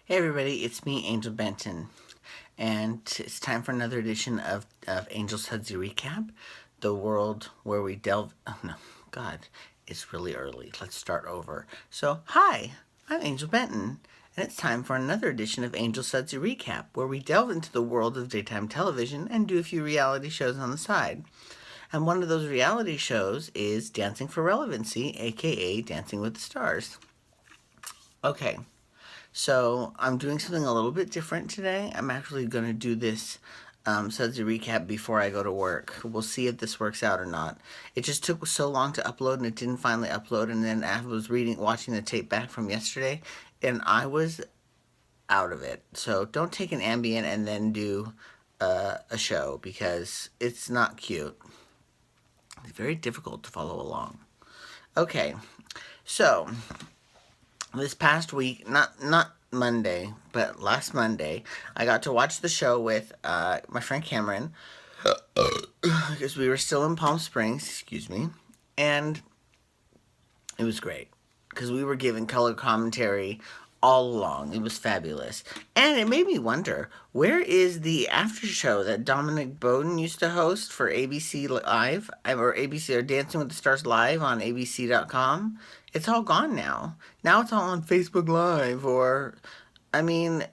Hey everybody, it's me, Angel Benton, and it's time for another edition of Angel Sudsy Recap, the world where we delve. Oh no, God, it's really early. Let's start over. So, hi, I'm Angel Benton, and it's time for another edition of Angel Sudsy Recap, where we delve into the world of daytime television and do a few reality shows on the side. And one of those reality shows is Dancing for Relevancy, aka Dancing with the Stars. Okay, so I'm doing something a little bit different today. I'm actually going to do this Sudsy recap before I go to work. We'll see if this works out or not. It just took so long to upload, and it didn't finally upload. And then I was watching the tape back from yesterday, and I was out of it. So don't take an Ambien and then do a show because it's not cute. It's very difficult to follow along. Okay, so this past week, not Monday, but last Monday, I got to watch the show with my friend Cameron because we were still in Palm Springs, excuse me, and it was great because we were given color commentary all along. It was fabulous. And it made me wonder, where is the after show that Dominic Bowden used to host for ABC Live, or ABC, or Dancing with the Stars Live on ABC.com? It's all gone now. Now it's all on Facebook Live, or, I mean,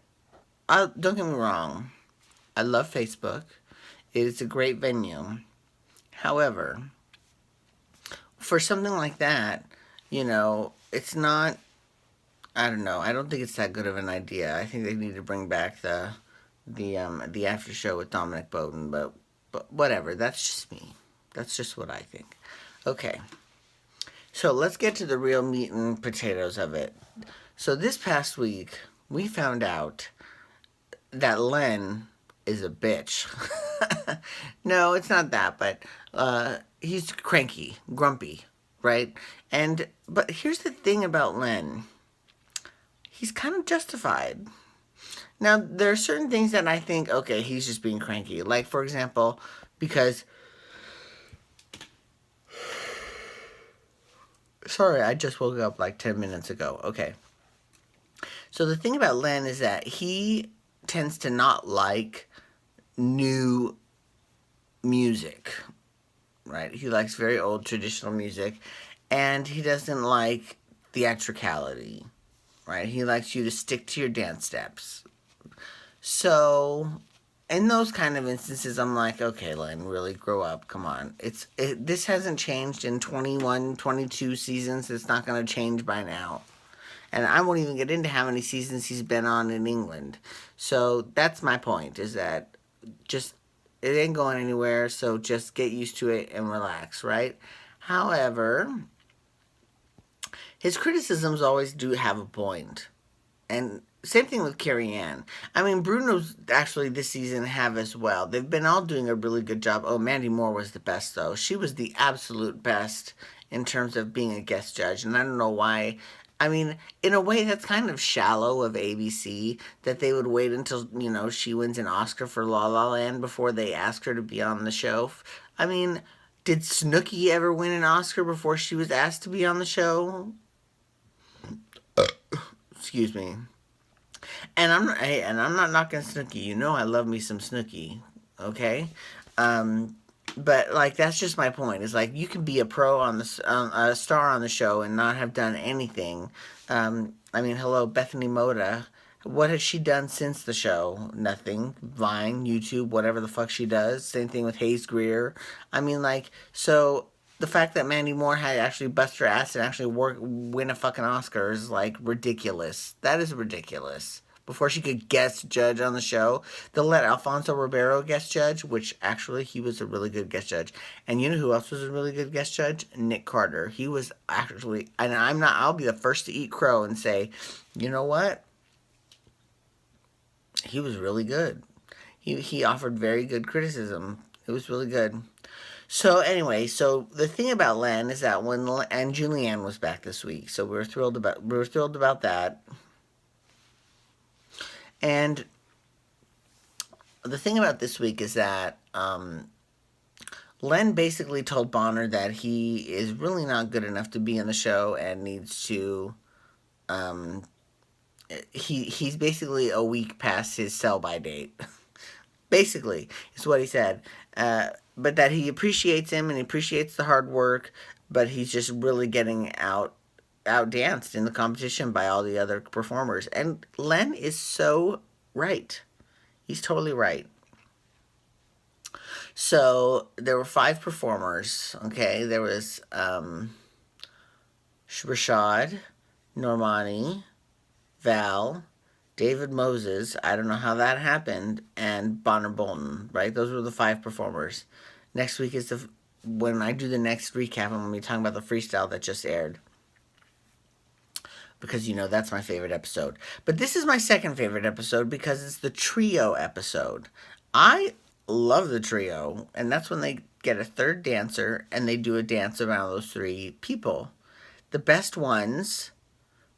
don't get me wrong. I love Facebook. It is a great venue. However, for something like that, it's not. I don't know. I don't think it's that good of an idea. I think they need to bring back the after show with Dominic Bowden, but whatever. That's just me. That's just what I think. Okay. So let's get to the real meat and potatoes of it. So this past week, we found out that Len is a bitch. No, it's not that, but he's cranky, grumpy, right? But here's the thing about Len. He's kind of justified. Now, there are certain things that I think, okay, he's just being cranky. Like, for example, because. Sorry, I just woke up like 10 minutes ago. Okay. So the thing about Len is that he tends to not like new music, right? He likes very old traditional music, and he doesn't like theatricality, right? He likes you to stick to your dance steps. So, in those kind of instances, I'm like, okay, Len, really grow up. Come on. This hasn't changed in 21, 22 seasons. It's not going to change by now. And I won't even get into how many seasons he's been on in England. So that's my point, is that just, it ain't going anywhere, so just get used to it and relax, right? However, his criticisms always do have a point. And same thing with Carrie Ann. I mean, Bruno's actually this season have as well. They've been all doing a really good job. Oh, Mandy Moore was the best, though. She was the absolute best in terms of being a guest judge. And I don't know why. I mean, in a way, that's kind of shallow of ABC that they would wait until, she wins an Oscar for La La Land before they ask her to be on the show. I mean, did Snooki ever win an Oscar before she was asked to be on the show? Excuse me. And I'm not knocking Snooki. You know I love me some Snooki. Okay? But like that's just my point. Is like you can be a pro on a star on the show and not have done anything. I mean, hello, Bethany Moda. What has she done since the show? Nothing. Vine, YouTube, whatever the fuck she does. Same thing with Hayes Greer. I mean, like, so the fact that Mandy Moore had actually bust her ass and actually win a fucking Oscar is like ridiculous. That is ridiculous. Before she could guest judge on the show, they'll let Alfonso Ribeiro guest judge, which actually he was a really good guest judge. And you know who else was a really good guest judge? Nick Carter. He was actually, and I'll be the first to eat crow and say, you know what? He was really good. He offered very good criticism. It was really good. So anyway, so the thing about Len is that and Julianne was back this week, so we were thrilled about that. And the thing about this week is that Len basically told Bonner that he is really not good enough to be in the show and needs to he's basically a week past his sell-by date. Basically, is what he said. But that he appreciates him and he appreciates the hard work, but he's just really getting outdanced in the competition by all the other performers. And Len is so right. He's totally right. So there were five performers. Okay, there was Rashad, Normani, Val, David Moses. I don't know how that happened, and Bonner Bolton. Right, those were the five performers. Next week is the when I do the next recap. I'm gonna be talking about the freestyle that just aired, because that's my favorite episode. But this is my second favorite episode because it's the trio episode. I love the trio, and that's when they get a third dancer and they do a dance around those three people. The best ones.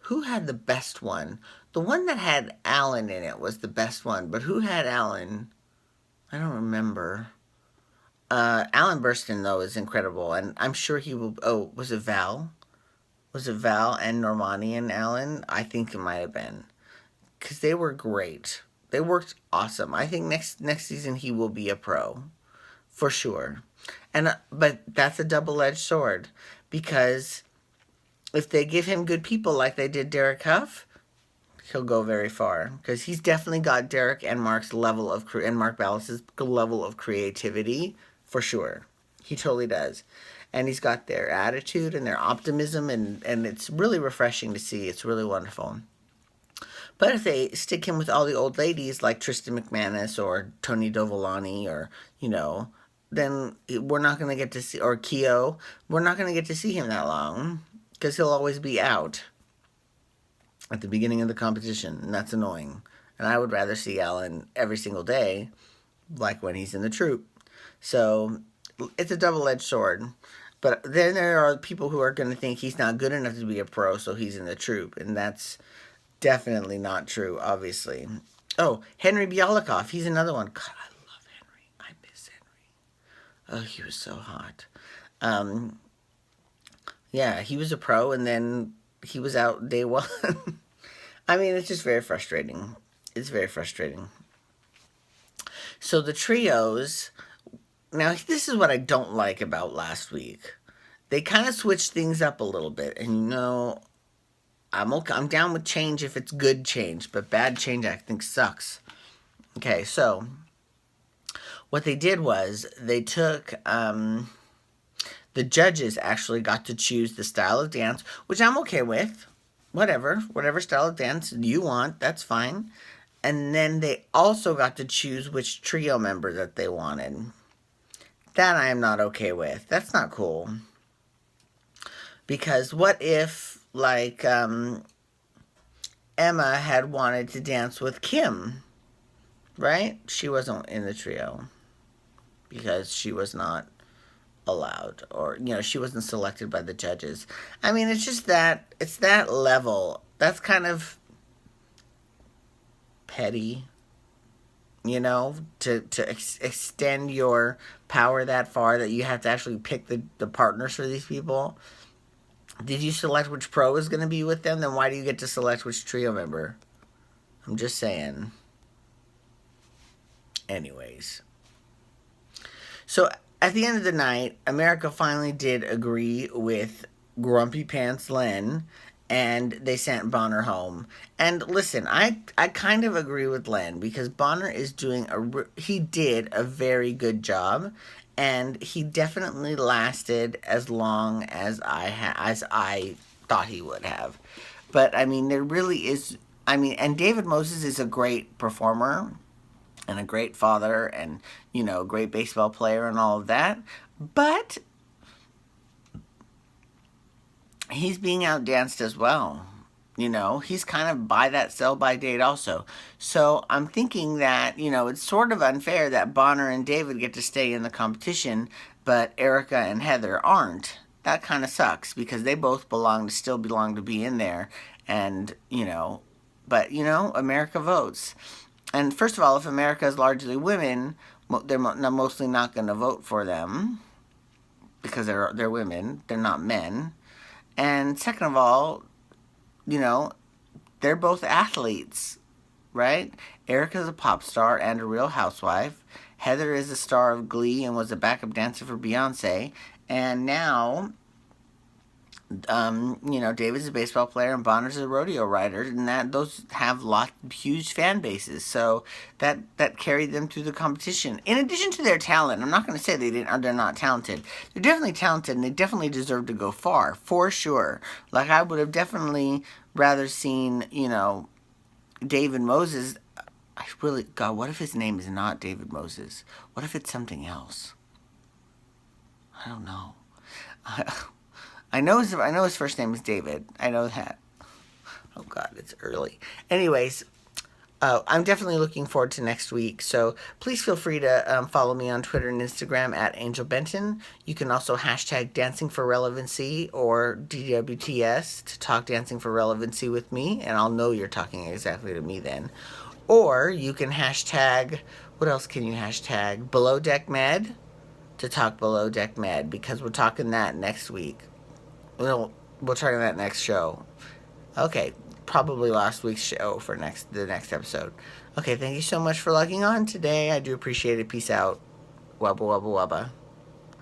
Who had the best one? The one that had Alan in it was the best one, but who had Alan? I don't remember. Alan Burstyn, though, is incredible, and I'm sure he will. Oh, was it Val? Was it Val and Normani and Alan? I think it might have been, because they were great. They worked awesome. I think next season he will be a pro, for sure. And but that's a double-edged sword, because if they give him good people like they did Derek Huff, he'll go very far, because he's definitely got Derek and Mark's level of and Mark Ballas's level of creativity, for sure. He totally does. And he's got their attitude and their optimism, and it's really refreshing to see. It's really wonderful. But if they stick him with all the old ladies like Tristan McManus or Tony Dovolani, or, then we're not going to get to see, or Keo, we're not going to get to see him that long, because he'll always be out at the beginning of the competition, and that's annoying. And I would rather see Alan every single day, like when he's in the troupe. So it's a double-edged sword. But then there are people who are going to think he's not good enough to be a pro, so he's in the troupe. And that's definitely not true, obviously. Oh, Henry Bialikoff, he's another one. God, I love Henry. I miss Henry. Oh, he was so hot. Yeah, he was a pro, and then he was out day one. I mean, it's just very frustrating. It's very frustrating. So the trios. Now, this is what I don't like about last week. They kind of switched things up a little bit, and I'm down with change if it's good change, but bad change I think sucks. Okay, so what they did was they took the judges actually got to choose the style of dance, which I'm okay with. Whatever style of dance you want, that's fine. And then they also got to choose which trio member that they wanted. That I am not okay with. That's not cool. Because what if, like, Emma had wanted to dance with Kim, right? She wasn't in the trio because she was not allowed, or, she wasn't selected by the judges. I mean, it's just that, it's that level. That's kind of petty. To extend your power that far that you have to actually pick the partners for these people. Did you select which pro is going to be with them? Then why do you get to select which trio member? I'm just saying. Anyways. So at the end of the night, America finally did agree with Grumpy Pants Len, and they sent Bonner home. And listen, I kind of agree with Len, because Bonner is he did a very good job, and he definitely lasted as long as I thought he would have. But I mean, there really is. I mean, and David Moses is a great performer and a great father, and a great baseball player and all of that. But he's being outdanced as well. He's kind of by that sell-by date also. So I'm thinking that, it's sort of unfair that Bonner and David get to stay in the competition, but Erica and Heather aren't. That kind of sucks, because they both still belong to be in there. And, but, America votes. And first of all, if America is largely women, they're mostly not going to vote for them, because they're women. They're not men. And second of all, they're both athletes, right? Erica's a pop star and a real housewife. Heather is a star of Glee and was a backup dancer for Beyonce. And now, David's a baseball player and Bonner's a rodeo rider, and that those have huge fan bases. So that carried them through the competition. In addition to their talent, I'm not going to say they're not talented. They're definitely talented, and they definitely deserve to go far, for sure. Like I would have definitely rather seen, David Moses. God, what if his name is not David Moses? What if it's something else? I don't know. I know his first name is David. I know that. Oh God, it's early. Anyways, I'm definitely looking forward to next week. So please feel free to follow me on Twitter and Instagram at Angel Benton. You can also hashtag Dancing for Relevancy or DWTS to talk Dancing for Relevancy with me, and I'll know you're talking exactly to me then. Or you can hashtag, what else can you hashtag? Below Deck Med to talk Below Deck Med, because we're talking that next week. We'll talk that next show. Okay, probably last week's show for the next episode. Okay, thank you so much for logging on today. I do appreciate it. Peace out. Wubba wubba wubba.